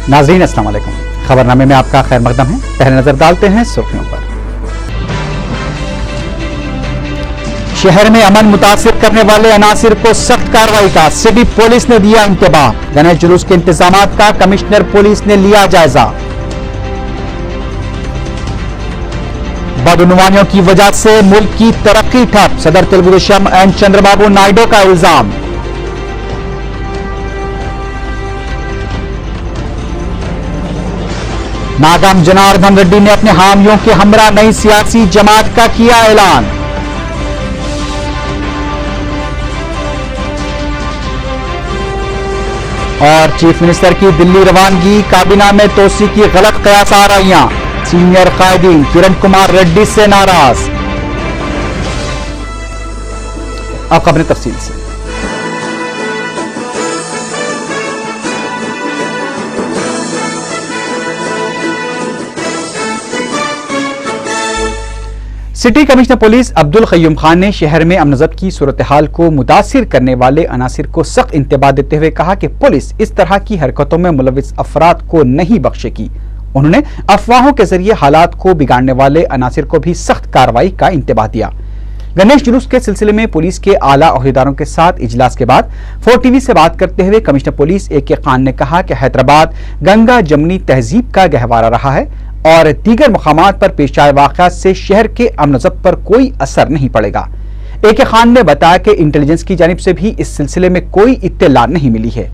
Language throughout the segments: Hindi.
नाज़रीन अस्सलाम वालेकुम। खबरनामे में आपका खैर मकदम है। पहले नजर डालते हैं सुर्खियों पर। शहर में अमन मुतासिर करने वाले अनासिर को सख्त कार्रवाई का सिटी पुलिस ने दिया इंतबाह। गणेश जुलूस के इंतजामात का कमिश्नर पुलिस ने लिया जायजा। बदउनवानियों की वजह से मुल्क की तरक्की ठप, सदर तेलुगुदेशम एन चंद्रबाबू नायडू का इल्जाम। नागम जनार्दन रेड्डी ने अपने हामियों के हमरा नई सियासी जमात का किया ऐलान। और चीफ मिनिस्टर की दिल्ली रवानगी, काबीना में तोसी की गलत कयास आ रही, सीनियर कायदीन किरण कुमार रेड्डी से नाराज। अब खबरें तफसील से। City commissioner police Abdul Qayyum Khan ने शहर में अमन ज़ब्त की सूरत हाल को मुतासिर करने वाले अनासिर को सख्त इंतबाह देते हुए कहा कि पुलिस इस तरह की हरकतों में मुलविस अफराद को नहीं बख्शेगी। उन्होंने अफवाहों के जरिए हालात को बिगाड़ने वाले अनासिर को भी सख्त कार्रवाई का इंतबाह दिया। गणेश जुलूस के सिलसिले में पुलिस के आला ओहदेदारों के साथ इजलास के बाद 4TV से बात करते हुए कमिश्नर पुलिस AK खान ने कहा कि हैदराबाद गंगा जमनी तहजीब का गहवारा रहा है और दीगर मकामात पर पेश आए वाक़यात से शहर के अमन ज़ब्त पर कोई असर नहीं पड़ेगा। AK खान ने बताया कि इंटेलिजेंस की जानिब से भी इस सिलसिले में कोई इत्तला नहीं मिली है।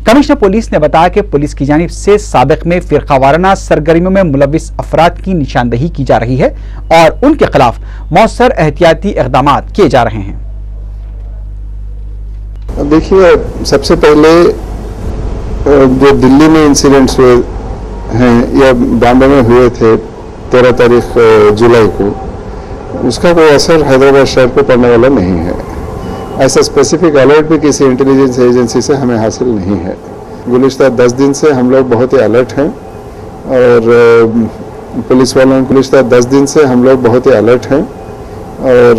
कमिश्नर पुलिस ने बताया कि पुलिस की जानिब से साबिक में फिरकावाराना सरगर्मियों में मुलविस अफराद की निशानदही की जा रही है और उनके खिलाफ मौसर एहतियाती इक़दाम किए जा रहे हैं। देखिए, सबसे पहले जो दिल्ली में इंसिडेंट्स हुए हैं या बॉम्बे में हुए थे 13 तारीख जुलाई को, उसका कोई असर हैदराबाद शहर पर पड़ने वाला नहीं है। ऐसा स्पेसिफिक अलर्ट भी किसी इंटेलिजेंस एजेंसी से हमें हासिल नहीं है। गुज़िश्ता 10 दिन से हम लोग बहुत ही अलर्ट हैं और गुज़िश्ता 10 दिन से हम लोग बहुत ही अलर्ट हैं और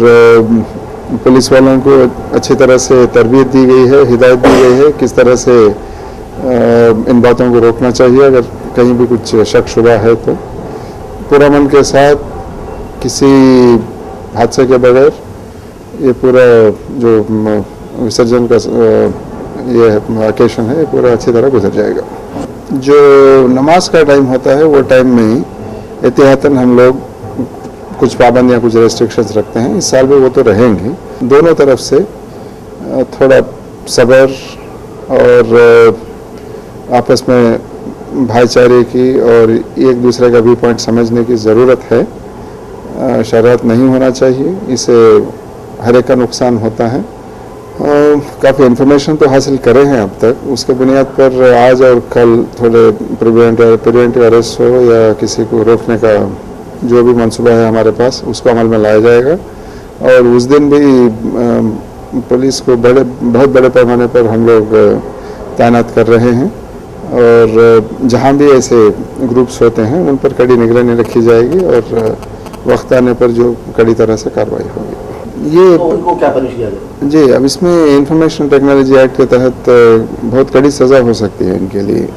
पुलिस वालों को अच्छी तरह से तरबियत दी गई है, हिदायत दी गई है किस तरह से इन बातों को रोकना चाहिए। अगर कहीं भी कुछ शक शुबा है तो पूरा मन के साथ किसी हादसे के बगैर ये पूरा जो विसर्जन का ये ओकेशन है, ये पूरा अच्छी तरह गुजर जाएगा। जो नमाज का टाइम होता है वो टाइम में ही एहतियातन हम लोग कुछ पाबंदियाँ, कुछ रेस्ट्रिक्शंस रखते हैं। इस साल भी वो तो रहेंगी। दोनों तरफ से थोड़ा सब्र और आपस में भाईचारे की और एक दूसरे का व्यू पॉइंट समझने की ज़रूरत है। शरारत नहीं होना चाहिए, इसे हर एक का नुकसान होता है। काफ़ी इन्फॉर्मेशन तो हासिल करे हैं अब तक, उसके बुनियाद पर आज और कल थोड़े प्रिवेंटिव अरेस्ट हो या किसी को रोकने का जो भी मंसूबा है हमारे पास, उसको अमल में लाया जाएगा। और उस दिन भी पुलिस को बहुत बड़े पैमाने पर हम लोग तैनात कर रहे हैं और जहाँ भी ऐसे ग्रुप्स होते हैं उन पर कड़ी निगरानी रखी जाएगी और वक्त आने पर जो कड़ी तरह से कार्रवाई होगी। ये तो उनको क्या पनिश किया जाए? जी, अब इसमें इंफॉर्मेशन टेक्नोलॉजी एक्ट के तहत बहुत कड़ी सज़ा हो सकती है इनके लिए।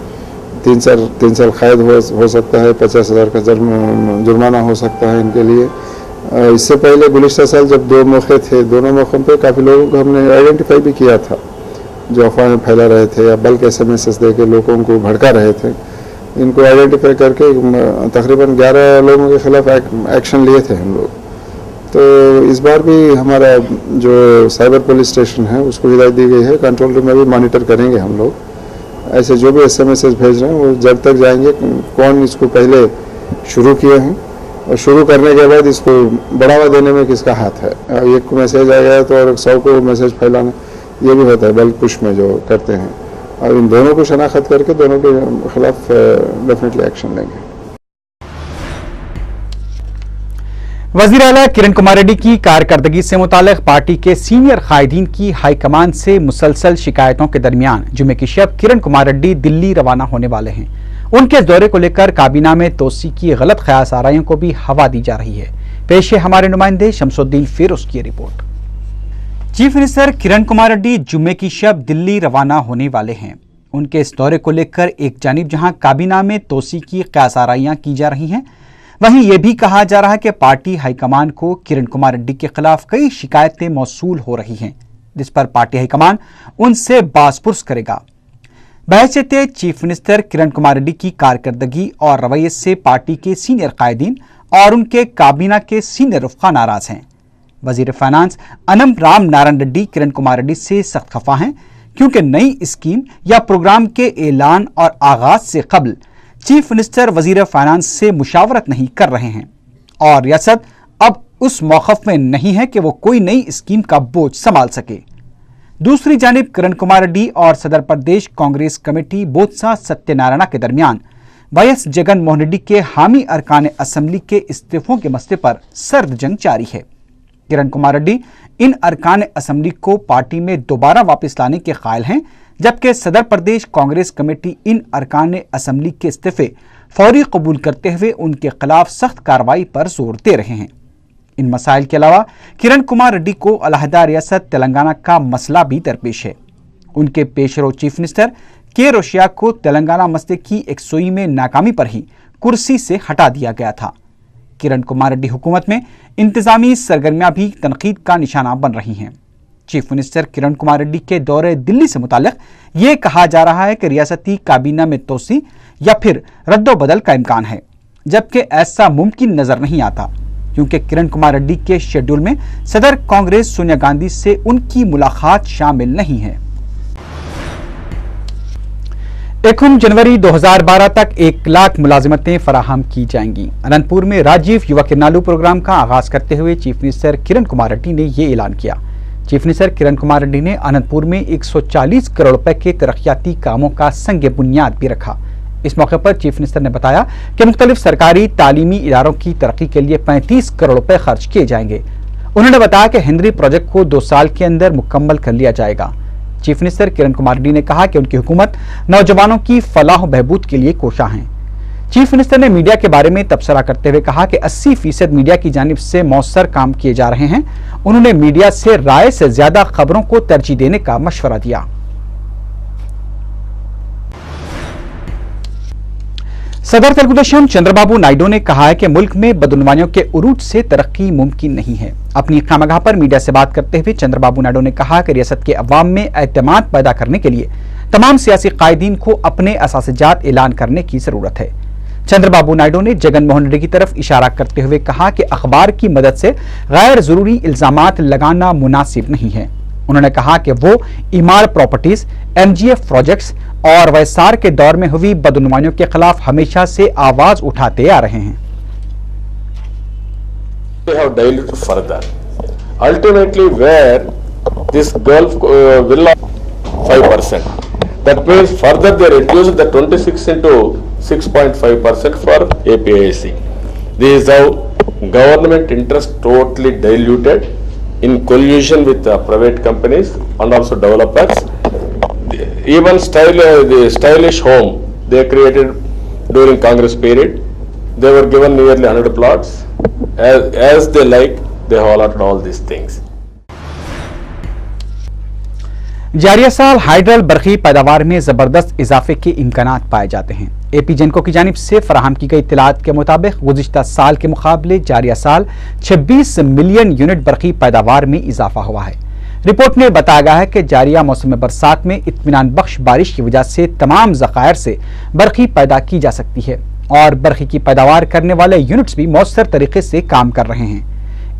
3 साल कैद हो सकता है, 50,000 का जुर्माना हो सकता है इनके लिए। इससे पहले गुज़िश्ता साल जब 2 मौके थे, दोनों मौक़ों पे काफ़ी लोगों को हमने आइडेंटिफाई भी किया था जो अफवाहें फैला रहे थे या बल्कि SMS दे के लोगों को भड़का रहे थे। इनको आइडेंटिफाई करके तकरीबन 11 लोगों के खिलाफ एक्शन लिए थे हम लोग। तो इस बार भी हमारा जो साइबर पुलिस स्टेशन है उसको हिदायत दी गई है, कंट्रोल रूम में भी मॉनिटर करेंगे हम लोग। ऐसे जो भी SMS भेज रहे हैं वो जब तक जाएंगे कौन इसको पहले शुरू किए हैं और शुरू करने के बाद इसको बढ़ावा देने में किसका हाथ है। एक को मैसेज आएगा तो और 100 को मैसेज फैलाना ये भी होता है, बल्क पुश में जो करते हैं। और इन दोनों को शनाख्त करके दोनों के खिलाफ डेफिनेटली एक्शन लेंगे। वज़ीर आला किरण कुमार रेड्डी की कारकर्दगी से मुताल्लिक़ पार्टी के सीनियर कायदीन की हाईकमान से मुसलसल शिकायतों के दरमियान जुमे की शब किरण कुमार रेड्डी दिल्ली रवाना होने वाले हैं। उनके इस दौरे को लेकर काबीना में तोसी की गलत ख्यास आराइयों को भी हवा दी जा रही है। पेश है हमारे नुमाइंदे शमसुद्दीन फिरोज की रिपोर्ट। चीफ मिनिस्टर किरण कुमार रेड्डी जुम्मे की शब दिल्ली रवाना होने वाले हैं। उनके इस दौरे को लेकर एक जानिब जहां काबीना में तोसी की क़यास-आराइयां की जा रही हैं, वहीं यह भी कहा जा रहा है कि पार्टी हाईकमान को किरण कुमार रेड्डी के खिलाफ कई शिकायतें मौसूल हो रही हैं, जिस पर पार्टी हाईकमान उनसे बाज़पुर्स करेगा। बहैसियत चीफ मिनिस्टर किरण कुमार रेड्डी की कारकर्दगी और रवैये से पार्टी के सीनियर कायदीन और उनके काबीना के सीनियर रुफ़ा नाराज हैं। वजीर फाइनेंस अनम राम नारायण रेड्डी किरण कुमार रेड्डी से सख्त खफा हैं, क्योंकि नई स्कीम या प्रोग्राम के ऐलान और आगाज से कबल चीफ मिनिस्टर वजीर फाइनेंस से मुशावरत नहीं कर रहे हैं और रियासत अब उस मौक़िफ़ में नहीं है कि वो कोई नई स्कीम का बोझ संभाल सके। दूसरी जानिब किरण कुमार रेड्डी और सदर प्रदेश कांग्रेस कमेटी बोत्सा सत्यनारायण के दरमियान वाईएस जगन मोहन रेड्डी के हामी अरकान असम्बली के इस्तीफों के मसले पर सर्द जंग जारी है। किरण कुमार रेड्डी इन अरकान असम्बली को पार्टी में दोबारा वापस लाने के कायल हैं, जबकि सदर प्रदेश कांग्रेस कमेटी इन अरकान असम्बली के इस्तीफे फौरी कबूल करते हुए उनके खिलाफ सख्त कार्रवाई पर जोर दे रहे हैं। इन मसाइल के अलावा किरण कुमार रेड्डी को अलहदा रियासत तेलंगाना का मसला भी दरपेश है। उनके पेशरो चीफ मिनिस्टर के रोशिया को तेलंगाना मसले की एक सोई में नाकामी पर ही कुर्सी से हटा दिया गया था। किरण कुमार रेड्डी हुकूमत में इंतजामी सरगर्मियां भी तनकीद का निशाना बन रही हैं। चीफ मिनिस्टर किरण कुमार रेड्डी के दौरे दिल्ली से मुताल्लिक ये कहा जा रहा है कि रियासती काबीना में तोसी या फिर रद्दोबदल का इम्कान है, जबकि ऐसा मुमकिन नजर नहीं आता, क्योंकि किरण कुमार रेड्डी के शेड्यूल में सदर कांग्रेस सोनिया गांधी से उनकी मुलाकात शामिल नहीं है। 1 जनवरी 2012 तक 1 लाख मुलाजिमतें फराहम की जाएंगी। अनंतपुर में राजीव युवा किरणालू प्रोग्राम का आगाज करते हुए चीफ मिनिस्टर किरण कुमार रेड्डी ने यह ऐलान किया। चीफ मिनिस्टर किरण कुमार रेड्डी ने अनंतपुर में 140 करोड़ रुपए के तरक्याती कामों का संग बुनियाद भी रखा। इस मौके पर चीफ मिनिस्टर ने बताया कि मुख्तलिफ सरकारी तालीमी इदारों की तरक्की के लिए 35 करोड़ रुपए खर्च किए जाएंगे। उन्होंने बताया कि हेनरी प्रोजेक्ट को 2 साल के अंदर मुकम्मल कर लिया जाएगा। चीफ मिनिस्टर किरण कुमार रेड्डी ने कहा कि उनकी हुकूमत नौजवानों की फलाह बहबूद के लिए कोशा है। चीफ मिनिस्टर ने मीडिया के बारे में तबसरा करते हुए कहा कि 80% मीडिया की जानिब से मौसर काम किए जा रहे हैं। उन्होंने मीडिया से राय से ज्यादा खबरों को तरजीह देने का मशवरा दिया। सदर तेलुगुदेशम चंद्रबाबू नायडू ने कहा है कि मुल्क में बदउनवानियों के उरूज से तरक्की मुमकिन नहीं है। अपनी खामगाह पर मीडिया से बात करते हुए चंद्रबाबू नायडू ने कहा कि रियासत के अवाम में एतमाद पैदा करने के लिए तमाम सियासी कायदीन को अपने असासजात ऐलान करने की जरूरत है। चंद्रबाबू नायडू ने जगन मोहन रेड्डी की तरफ इशारा करते हुए कहा कि अखबार की मदद से गैर जरूरी इल्जामात लगाना मुनासिब नहीं है। उन्होंने कहा कि वो ईमार प्रॉपर्टीज, एमजीएफ प्रोजेक्ट्स और वैसार के दौर में हुई बदउनवानियों के खिलाफ हमेशा से आवाज उठाते आ रहे हैं। They have diluted further. Ultimately, where this Gulf will 5%. That means further they reduced the 26 into 6.5% for APIC. This is how government interest totally diluted in collusion with private companies and also developers. Even the stylish home they created during Congress period, they were given nearly 100 plots. As they like, they have allotted all these things. जारिया साल हाइड्रल बरखी पैदावार में जबरदस्त इजाफे के इम्कानात पाए जाते हैं। एपी जेनको की जानिब से फराहम की गई इत्तलात के मुताबिक गुज़िश्ता साल के मुकाबले जारिया साल 26 मिलियन यूनिट बरखी पैदावार में इजाफा हुआ है। रिपोर्ट में बताया गया है कि जारिया मौसम बरसात में इत्मीनान बख्श बारिश की वजह से तमाम ज़खायर से बरखी पैदा की जा सकती है और बरखी की पैदावार करने वाले यूनिट्स भी मौसर तरीके से काम कर रहे हैं।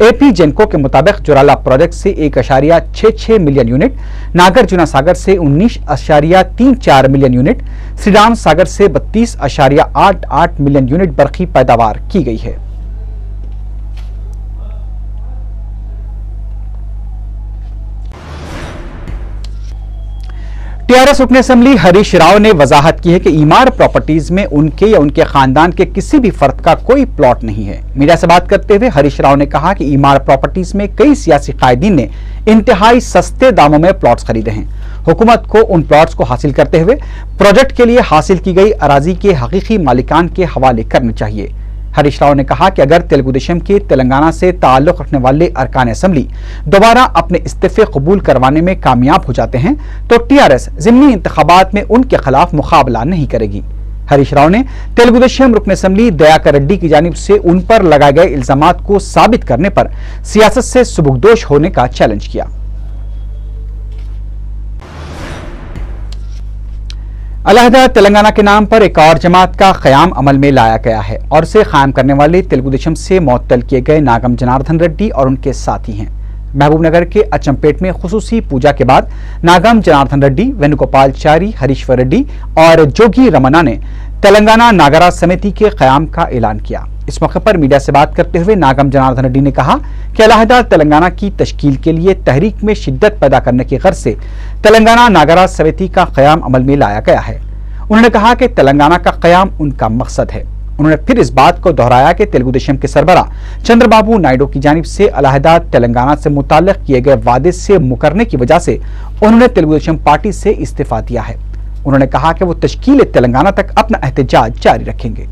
एपी जेनको के मुताबिक जोराला प्रोजेक्ट से 1.66 मिलियन यूनिट, नागार्जुना सागर से 19.34 मिलियन यूनिट, श्रीराम सागर से 32.88 मिलियन यूनिट बरखी पैदावार की गई है। टीआरएस रुकन असेंबली हरीश राव ने वजाहत की है कि ईमार प्रॉपर्टीज में उनके या उनके खानदान के किसी भी फर्द का कोई प्लॉट नहीं है। मीडिया से बात करते हुए हरीश राव ने कहा कि ईमार प्रॉपर्टीज में कई सियासी कायदीन ने इंतहाई सस्ते दामों में प्लॉट्स खरीदे हैं। हुकूमत को उन प्लॉट्स को हासिल करते हुए प्रोजेक्ट के लिए हासिल की गई अराजी के हकीकी मालिकान के हवाले करने चाहिए। हरीश राव ने कहा कि अगर तेलुगु देशम के तेलंगाना से ताल्लुक रखने वाले अरकान असेंबली दोबारा अपने इस्तीफे कबूल करवाने में कामयाब हो जाते हैं तो टीआरएस ज़िमनी इंतखाबात में उनके खिलाफ मुकाबला नहीं करेगी। हरीश राव ने तेलुगु देशम रुकन असेंबली दयाकर रेड्डी की जानिब से उन पर लगाए गए इल्जामात को साबित करने पर सियासत से सुबुकदोश होने का चैलेंज किया। अलहदा तेलंगाना के नाम पर एक और जमात का क़याम अमल में लाया गया है और इसे कायम करने वाले तेलुगु देशम से मुअत्तल किए गए नागम जनार्दन रेड्डी और उनके साथी हैं। महबूबनगर के अचंपेट में खुसूसी पूजा के बाद नागम जनार्दन रेड्डी, वेणुगोपालचारी, हरीश्वर रेड्डी और जोगी रमना ने तेलंगाना नागरा समिति के क़याम का ऐलान किया। इस मौके पर मीडिया से बात करते हुए नागम जनार्दन रेड्डी ने कहा कि अलहदा तेलंगाना की तश्कील के लिए तहरीक में शिद्दत पैदा करने की गर्ज से तेलंगाना नागरा समिति का क़याम अमल में लाया गया है। उन्होंने कहा कि तेलंगाना का क़याम उनका मकसद है। उन्होंने फिर इस बात को दोहराया कि तेलुगु देशम के सरबरा चंद्रबाबू नायडू की जानिब से अलहदा तेलंगाना से मुताल्लिक किए गए वादे से मुकरने की वजह से उन्होंने तेलुगु देशम पार्टी से इस्तीफा दिया है। उन्होंने कहा कि वो तश्कील तेलंगाना तक अपना एहतजाज जारी रखेंगे।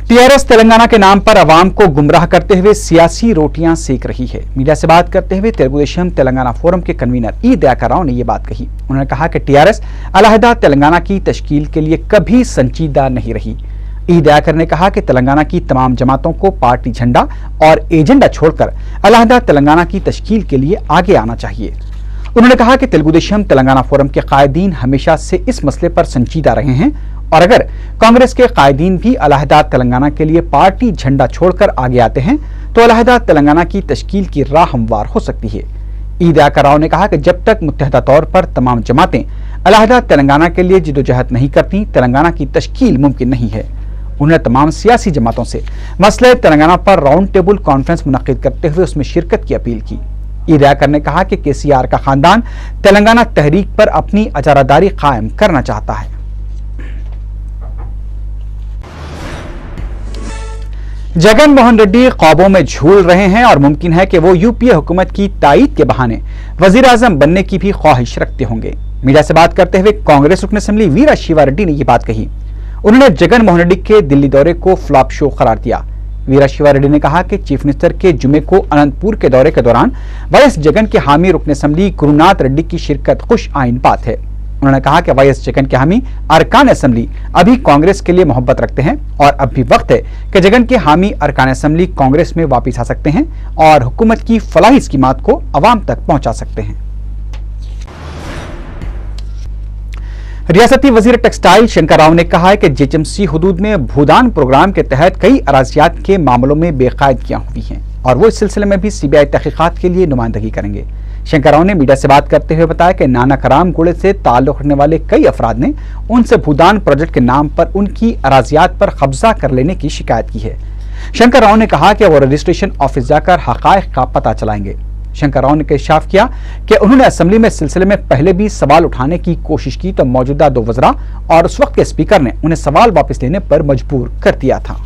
टीआरएस तेलंगाना के नाम पर अवाम को गुमराह करते हुए सियासी रोटियां सेक रही है। मीडिया से बात करते हुए तेलुगु देशम तेलंगाना फोरम के कन्वीनर ई दयाकर राव ने यह बात कही। उन्होंने कहा कि टीआरएस अलहदा तेलंगाना की तश्कील के लिए कभी संजीदा नहीं रही। ई दयाकर ने कहा कि तेलंगाना की तमाम जमातों को पार्टी झंडा और एजेंडा छोड़कर अलहदा तेलंगाना की तश्कील के लिए आगे आना चाहिए। उन्होंने कहा कि तेलुगु देशम तेलंगाना फोरम के कायदीन हमेशा से इस मसले पर संजीदा रहे हैं और अगर कांग्रेस के कायदीन भी अलहदा तेलंगाना के लिए पार्टी झंडा छोड़कर आगे आते हैं तो अलहदा तेलंगाना की तश्कील की राह हमवार हो सकती है। ई दयाकर राव ने कहा कि जब तक मुत्तहदा तौर पर तमाम जमातें अलहदा तेलंगाना के लिए जिदोजहद नहीं करती तेलंगाना की तश्कील मुमकिन नहीं है। उन्होंने तमाम सियासी जमातों से मसले तेलंगाना पर राउंड टेबल कॉन्फ्रेंस मुनक्किद करते हुए उसमें शिरकत की अपील की। ई दयाकर ने कहा कि केसीआर का खानदान तेलंगाना तहरीक पर अपनी अजारादारी कायम करना चाहता है। जगन मोहन रेड्डी ख्वाबों में झूल रहे हैं और मुमकिन है कि वो यूपीए हुकूमत की ताईद के बहाने वजीर आजम बनने की भी ख्वाहिश रखते होंगे। मीडिया से बात करते हुए कांग्रेस रुकन असेंबली वीरा शिवा रेड्डी ने यह बात कही। उन्होंने जगन मोहन रेड्डी के दिल्ली दौरे को फ्लॉप शो करार दिया। वीरा शिवा रेड्डी ने कहा कि चीफ मिनिस्टर के जुमे को अनंतपुर के दौरे के दौरान वाईएस जगन के हामी रुकन असेंबली गुरुनाथ रेड्डी की शिरकत खुश आइन बात है। उन्होंने कहा कि वाईएस जगन के हामी अरकान असेंबली अभी कांग्रेस के लिए मोहब्बत रखते हैं और अब भी वक्त है कि जगन के हामी अरकान असेंबली कांग्रेस में वापस आ सकते हैं और हुकूमत की फलाही स्कीमात को अवाम तक पहुंचा सकते हैं। रियासती वजीर टेक्सटाइल शंकर राव ने कहा है कि जेएचएमसी हुदूद में भूदान प्रोग्राम के तहत कई अराजियात के मामलों में बेकायदगियां हुई हैं और वो इस सिलसिले में भी सीबीआई तहकीकात के लिए नुमाइंदगी करेंगे। शंकर राव ने मीडिया से बात करते हुए बताया कि नाना कराम गुड़े से ताल्लुक रखने वाले कई अफराद ने उनसे भूदान प्रोजेक्ट के नाम पर उनकी अराजियात पर कब्जा कर लेने की शिकायत की है। शंकर राव ने कहा कि वो रजिस्ट्रेशन ऑफिस जाकर हकायक का पता चलाएंगे। शंकर राव ने इंकशाफ किया कि उन्होंने असेंबली में सिलसिले में पहले भी सवाल उठाने की कोशिश की तो मौजूदा 2 वज़रा और उस वक्त के स्पीकर ने उन्हें सवाल वापस लेने पर मजबूर कर दिया था।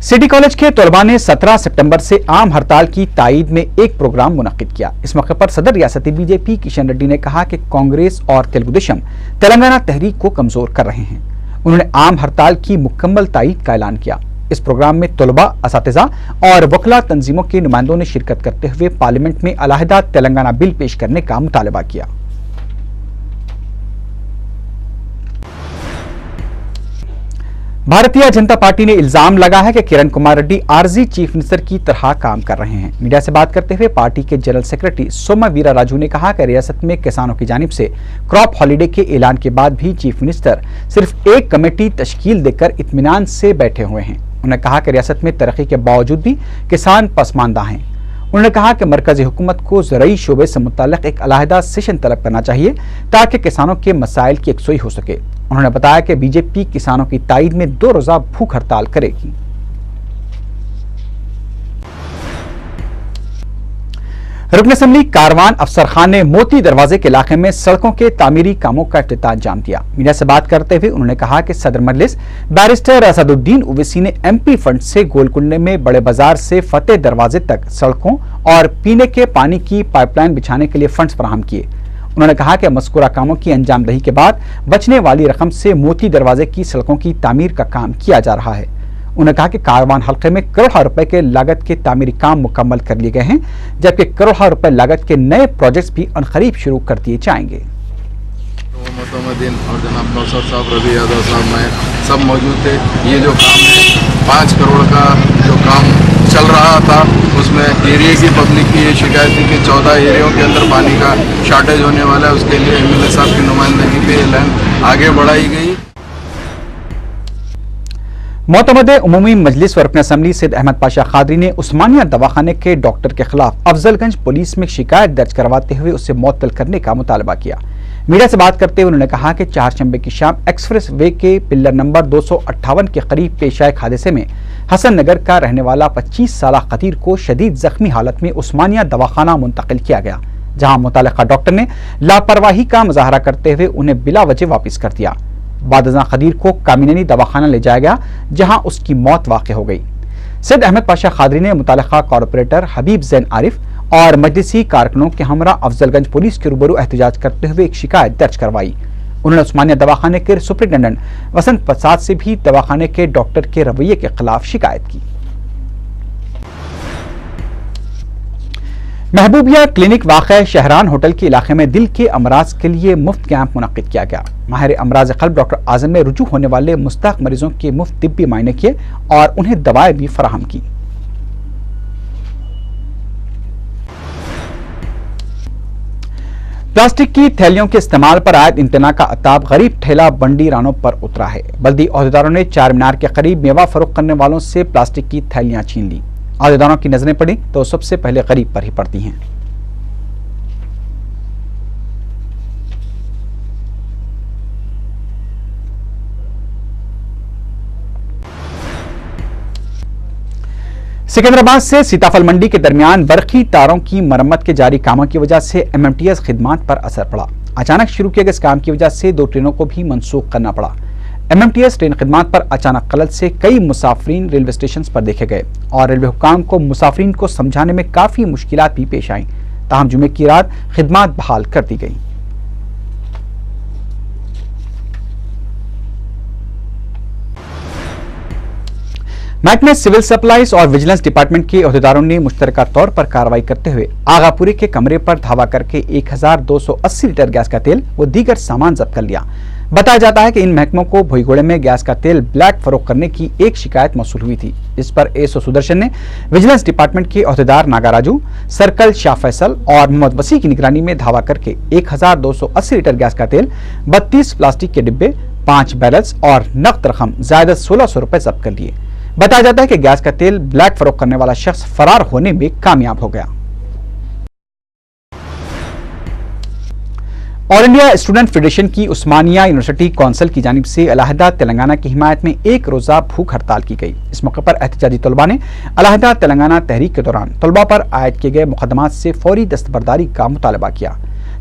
सिटी कॉलेज के तलबा ने 17 सितंबर से आम हड़ताल की ताईद में एक प्रोग्राम मुनक्किद किया। इस मौके पर सदर रियासती बीजेपी किशन रेड्डी ने कहा कि कांग्रेस और तेलुगु देशम तेलंगाना तहरीक को कमजोर कर रहे हैं। उन्होंने आम हड़ताल की मुकम्मल ताईद का ऐलान किया। इस प्रोग्राम में तलबा, असातिज़ा और वकला तंजीमों के नुमाइंदों ने शिरकत करते हुए पार्लियामेंट में अलहदा तेलंगाना बिल पेश करने का मुतालबा किया। भारतीय जनता पार्टी ने इल्जाम लगा है कि किरण कुमार रेड्डी आरजी चीफ मिनिस्टर की तरह काम कर रहे हैं। मीडिया से बात करते हुए पार्टी के जनरल सेक्रेटरी सोमा वीरा राजू ने कहा कि रियासत में किसानों की जानिब से क्रॉप हॉलिडे के ऐलान के बाद भी चीफ मिनिस्टर सिर्फ एक कमेटी तश्कील देकर इत्मीनान से बैठे हुए हैं। उन्होंने कहा कि रियासत में तरक्की के बावजूद भी किसान पसमानदा हैं। उन्होंने कहा कि मरकजी हुकूमत को ज़रई शोबे से मुताल्लिक एक अलहदा सेशन तलब करना चाहिए ताकि किसानों के मसाइल की यकसुई हो सके। उन्होंने बताया कि बीजेपी किसानों की ताईद में 2 रोज़ा भूख हड़ताल करेगी। रुकन असेंबली कारवान अफसर खान ने मोती दरवाजे के इलाके में सड़कों के तामीरी कामों का इफ्तिताम दिया। मीडिया से बात करते हुए उन्होंने कहा कि सदर मजलिस बैरिस्टर असदुद्दीन ओवैसी ने एमपी फंड से गोलकुंडे में बड़े बाजार से फतेह दरवाजे तक सड़कों और पीने के पानी की पाइपलाइन बिछाने के लिए फंड्स फराहम किए। उन्होंने कहा कि मज़कूरा कामों की अंजामदही के बाद बचने वाली रकम से मोती दरवाजे की सड़कों की तामीर का काम किया जा रहा है। उन्होंने कहा कि कारवान हल्के में करोड़ों रुपए के लागत के तामीरी काम मुकम्मल कर लिए गए हैं, जबकि करोड़ों रुपए लागत के नए प्रोजेक्ट्स भी अनकरीब शुरू कर दिए जाएंगे। मोतमदीन और जनाब नौसर साहब, रवि यादव साहब, मैं सब मौजूद थे। ये जो काम है 5 करोड़ का जो काम चल रहा था, उसमें एरिए की पब्लिक की ये शिकायत थी कि 14 एरियों के अंदर पानी का शॉर्टेज होने वाला है। उसके लिए MLA साहब की नुमाइंदगी पे लाइन आगे बढ़ाई गई। मोतमद उमूमी मजलिस वर्किंग असम्बली सैयद अहमद पाशा खादरी ने उस्मानिया दवाखाने के डॉक्टर के खिलाफ अफजलगंज पुलिस में शिकायत दर्ज करवाते हुए उसे मुअत्तल करने का मुतालबा किया। मीडिया से बात करते हुए उन्होंने कहा कि चारशंबे की शाम एक्सप्रेस वे के पिल्लर नंबर 258 के करीब पेश आए हादसे में हसन नगर का रहने वाला 25 साला खतीर को शदीद जख्मी हालत में उस्मानिया दवाखाना मुंतकिल किया गया, जहां मुतालिका डॉक्टर ने लापरवाही का मुजाहरा करते हुए उन्हें बिला वजह वापस कर दिया। बादज़ां खदीर को कामिनी दवाखाना ले जाया गया, जहां उसकी मौत वाक़ हो गई। सैयद अहमद पाशा खादरी ने मुतालिका कॉरपोरेटर हबीब जैन आरिफ और मजलिसी कारकुनों के हमरा अफजलगंज पुलिस के रूबरू एहतजाज करते हुए एक शिकायत दर्ज करवाई। उन्होंने उस्मानिया दवाखाने के सुपरिटेंडेंट वसंत प्रसाद से भी दवाखाने के डॉक्टर के रवैये के खिलाफ शिकायत की। महबूबिया क्लिनिक वाक़या शहरान होटल के इलाके में दिल के अमराज के लिए मुफ्त कैंप मुनक्किद किया गया। माहिर अमराज क़ल्ब डॉक्टर आजम ने रुजू होने वाले मुस्ताक मरीजों के मुफ्त तिब्बी मायने किए और उन्हें दवाएं भी फराहम की। प्लास्टिक की थैलियों के इस्तेमाल पर आयद इम्तना का अताब गरीब ठेला बंडी रानों पर उतरा है। बल्दी अहदेदारों ने चार मीनार के करीब मेवा फरोख्त करने वालों से प्लास्टिक की थैलियां छीन ली। अहदेदारों की नजरें पड़ी तो सबसे पहले गरीब पर ही पड़ती हैं। सिकंदराबाद से सीताफल मंडी के दरमियान बरखी तारों की मरम्मत के जारी कामों की वजह से MMTS खिदमात पर असर पड़ा। अचानक शुरू किए गए इस काम की वजह से 2 ट्रेनों को भी मनसूख करना पड़ा। MMTS ट्रेन खिदमात पर अचानक खलल से कई मुसाफिरीन रेलवे स्टेशन पर देखे गए और रेलवे हुक्काम को मुसाफिरीन को समझाने में काफी मुश्किलात भी पेश आईं। ताहम जुमे की रात खिदमात बहाल कर दी गई। महकमे सिविल सप्लाईज और विजिलेंस डिपार्टमेंट के अहदेदारों ने मुश्तरका तौर पर कार्रवाई करते हुए आगापुरी के कमरे पर धावा करके 1280 लीटर गैस का तेल व दीगर सामान जब्त कर लिया। बताया जाता है कि इन महकमों को भोईगोड़े में गैस का तेल ब्लैक फरोख्त करने की एक शिकायत मौसूल हुई थी। इस पर ASO सुदर्शन ने विजिलेंस डिपार्टमेंट के अहदेदार नागाराजू, सर्कल शाह फैसल और मोहम्मद वसी की निगरानी में धावा करके 1280 लीटर गैस का तेल, 32 प्लास्टिक के डिब्बे, 5 बैरल्स और नकद रकम ज़ायदा 1600 रुपए जब्त कर लिए। बताया जाता है कि गैस का तेल ब्लैक फरोख्त करने वाला शख्स फरार होने में कामयाब हो गया। ऑल इंडिया स्टूडेंट फेडरेशन की उस्मानिया यूनिवर्सिटी काउंसिल की जानिब से अलहदा तेलंगाना की हिमायत में एक रोजा भूख हड़ताल की गई। इस मौके पर एहतजाजी तलबा ने अलहदा तेलंगाना तहरीक के दौरान तलबा पर आयद किए गए मुकदमात से फौरी दस्तबरदारी का मुतालबा किया।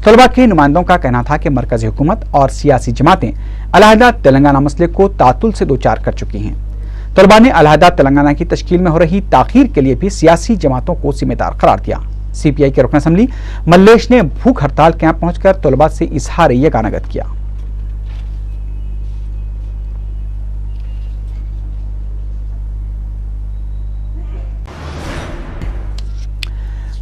तलबा के नुमाइंदों का कहना था कि मरकजी हुकूमत और सियासी जमातें अलहदा तेलंगाना मसले को तातुल से दो चार कर चुकी हैं। तलबा ने अलहदा तेलंगाना की तश्कील में हो रही ताखीर के लिए भी सियासी जमातों को जिम्मेदार करार दिया। CPI के रुकन असम्बली मल्लेश ने भूख हड़ताल कैंप पहुंचकर तलबा से इजहार यगानगत किया।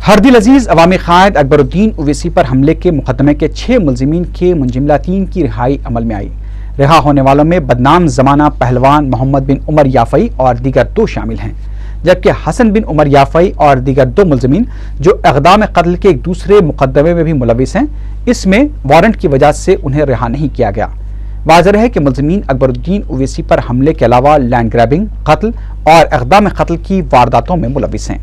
हरदिल अजीज अवामी कायद अकबरुद्दीन ओवैसी पर हमले के मुकदमे के 6 मुलजिमीन के मुंजिमला 3 की रिहाई अमल में आई। रिहा होने वालों में बदनाम जमाना पहलवान मोहम्मद बिन उमर याफई और दीगर 2 शामिल हैं, जबकि हसन बिन उमर याफई और दीगर 2 मुलजिमीन जो इक़दाम कत्ल के एक दूसरे मुकदमे में भी मुलविस हैं, इसमें वारंट की वजह से उन्हें रिहा नहीं किया गया। वाज़ेह है कि मुलजिमीन अकबरुद्दीन ओवैसी पर हमले के अलावा लैंड ग्रैबिंग, कत्ल और इक़दाम कत्ल की वारदातों में मुलविस हैं।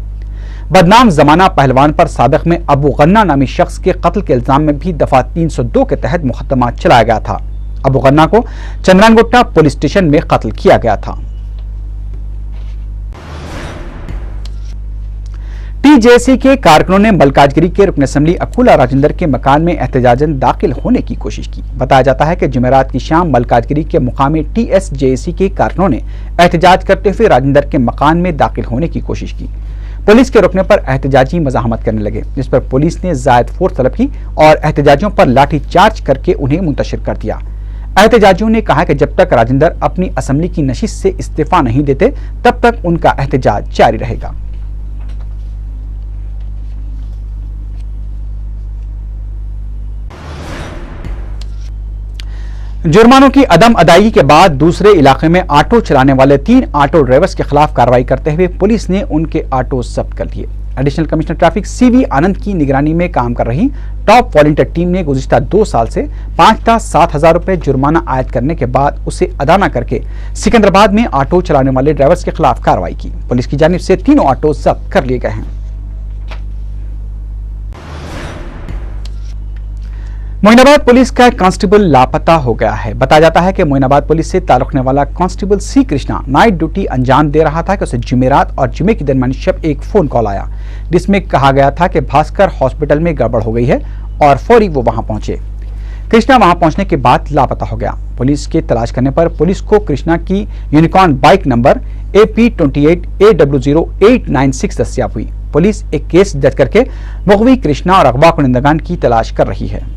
बदनाम जमाना पहलवान पर साबिक़ में अबू गन्ना नामी शख्स के कत्ल के इल्जाम में भी दफा 302 के तहत मुकदमा चलाया गया था। अबू गन्ना को चंद्रानगुट्टा पुलिस स्टेशन में कत्ल किया गया था। TJC के कारकुनों ने मलकाजगिरी के रुकन असम्बली अकूला राजेंद्र के मकान में एहतजाजन दाखिल होने की कोशिश की। बताया जाता है कि जुमेरात की शाम मलकाजगिरी के मुकामी TSJC के कारकुनों ने एहतजाज करते हुए राजेंद्र के मकान में दाखिल होने की कोशिश की। पुलिस के रोकने पर एहतजाजी मज़ाहमत करने लगे, जिस पर पुलिस ने जायद फोर्स तलब की और एहतजाजियों पर लाठीचार्ज करके उन्हें मुंतशिर कर दिया। एहतजाजियों ने कहा कि जब तक राजेंद्र अपनी असेंबली की नशिस्त से इस्तीफा नहीं देते तब तक उनका एहतजाज जारी रहेगा। जुर्मानों की अदम अदायगी के बाद दूसरे इलाके में ऑटो चलाने वाले 3 ऑटो ड्राइवर्स के खिलाफ कार्रवाई करते हुए पुलिस ने उनके ऑटो जब्त कर लिए। एडिशनल कमिश्नर ट्रैफिक CV आनंद की निगरानी में काम कर रही टॉप वॉलंटियर टीम ने गुज़िश्ता 2 साल से 5,07,000 रुपए जुर्माना आयद करने के बाद उसे अदा न करके सिकंदराबाद में ऑटो चलाने वाले ड्राइवर्स के खिलाफ कार्रवाई की। पुलिस की जानिब से 3 ऑटो जब्त कर लिए गए हैं। मोइनाबाद पुलिस का एक कांस्टेबल लापता हो गया है। बताया जाता है कि मोइनाबाद पुलिस से ताल्लुक रखने वाला constable C Krishna night duty अंजाम दे रहा था कि उसे जुमेरात और जुमे की दरमियान शब एक फोन कॉल आया, जिसमें कहा गया था कि भास्कर हॉस्पिटल में गड़बड़ हो गई है और फौरी वो वहां पहुंचे। कृष्णा वहां पहुंचने के बाद लापता हो गया। पुलिस के तलाश करने पर पुलिस को कृष्णा की unicorn bike number AP28 AW0896 दस्तियाब हुई। पुलिस एक केस दर्ज करके मुगवी कृष्णा और अगवा कुनिंदगान की तलाश कर रही है।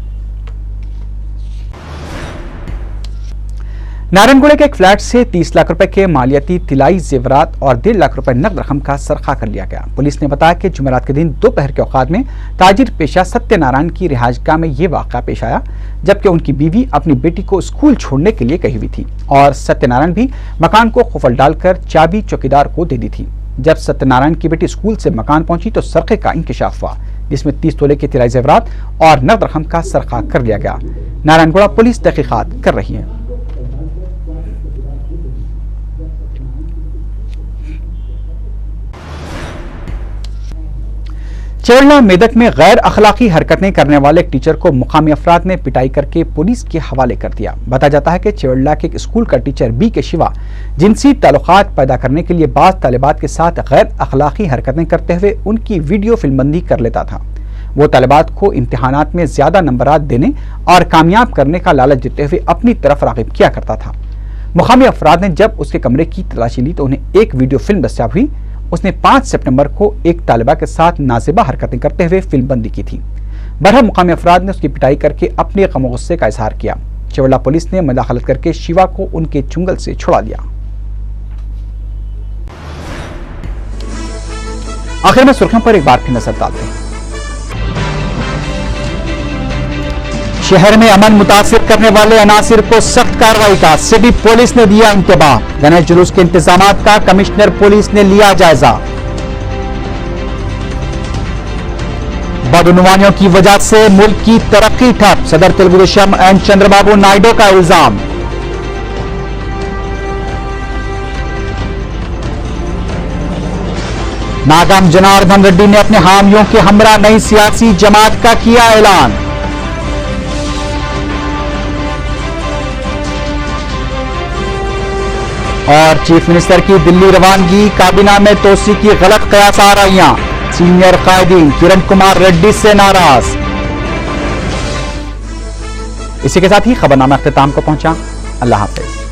नारायणगुड़े के एक फ्लैट से 30 लाख रुपए के मालियाती तिलाई जेवरात और 1.5 लाख रुपए नकद रकम का सरखा कर लिया गया। पुलिस ने बताया कि जुमेरात के दिन दोपहर के औकात में ताजिर पेशा सत्यनारायण की रिहायशगाह में यह वाकया पेश आया, जबकि उनकी बीवी अपनी बेटी को स्कूल छोड़ने के लिए गई हुई थी और सत्यनारायण भी मकान को खुफल डालकर चाबी चौकीदार को दे दी थी। जब सत्यनारायण की बेटी स्कूल से मकान पहुंची तो सरखे का इंकशाफ हुआ, जिसमें 30 तोले के तिलाई जेवरात और नकद रकम का सरखा कर लिया गया। नारायणगुड़ा पुलिस तहकीकात कर रही है। चेवड़ला मेदक में गैर अखलाकी हरकतें करने वाले एक टीचर को मुकामी अफराद ने पिटाई करके पुलिस के हवाले कर दिया। बताया जाता है कि चेवड़ला के एक स्कूल का टीचर B के सिवा जिनसी ताल्लुकात पैदा करने के लिए बाज़ तालिबात के साथ गैर अखलाकी हरकतें करते हुए उनकी वीडियो फिल्मबंदी कर लेता था। वो तालिबात को इम्तिहानात में ज्यादा नंबरात देने और कामयाब करने का लालच देते हुए अपनी तरफ राग़िब किया करता था। मुकामी अफराद ने जब उसके कमरे की तलाशी ली तो उन्हें एक वीडियो फिल्म दस्तियाब हुई। उसने 5 सितंबर को एक तालिबा के साथ नाजिबा हरकतें करते हुए फिल्मबंदी की थी। बहरहाल मुकामी अफराद ने उसकी पिटाई करके अपने गम गुस्से का इजहार किया। चेवड़ला पुलिस ने मदाखलत करके शिवा को उनके चुंगल से छुड़ा लिया। आखिर में सुर्खियों पर एक बार फिर नजर डालते हैं। शहर में अमन मुतासिर करने वाले अनासिर को सख्त कार्रवाई का सिटी पुलिस ने दिया इंतबाह। गणेश जुलूस के इंतजामात का कमिश्नर पुलिस ने लिया जायजा। बदउनवानियों की वजह से मुल्क की तरक्की ठप, सदर तेलुगुदेशम एन चंद्रबाबू नायडू का इल्जाम। नागम जनार्दन रेड्डी ने अपने हामियों के हमरा नई सियासी जमात का किया ऐलान। और चीफ मिनिस्टर की दिल्ली रवानगी, काबीना में तोसी की गलत कयास आ रही, सीनियर कायदीन किरण कुमार रेड्डी से नाराज। इसी के साथ ही खबरनामा अख्तिताम को पहुंचा। अल्लाह हाफिज।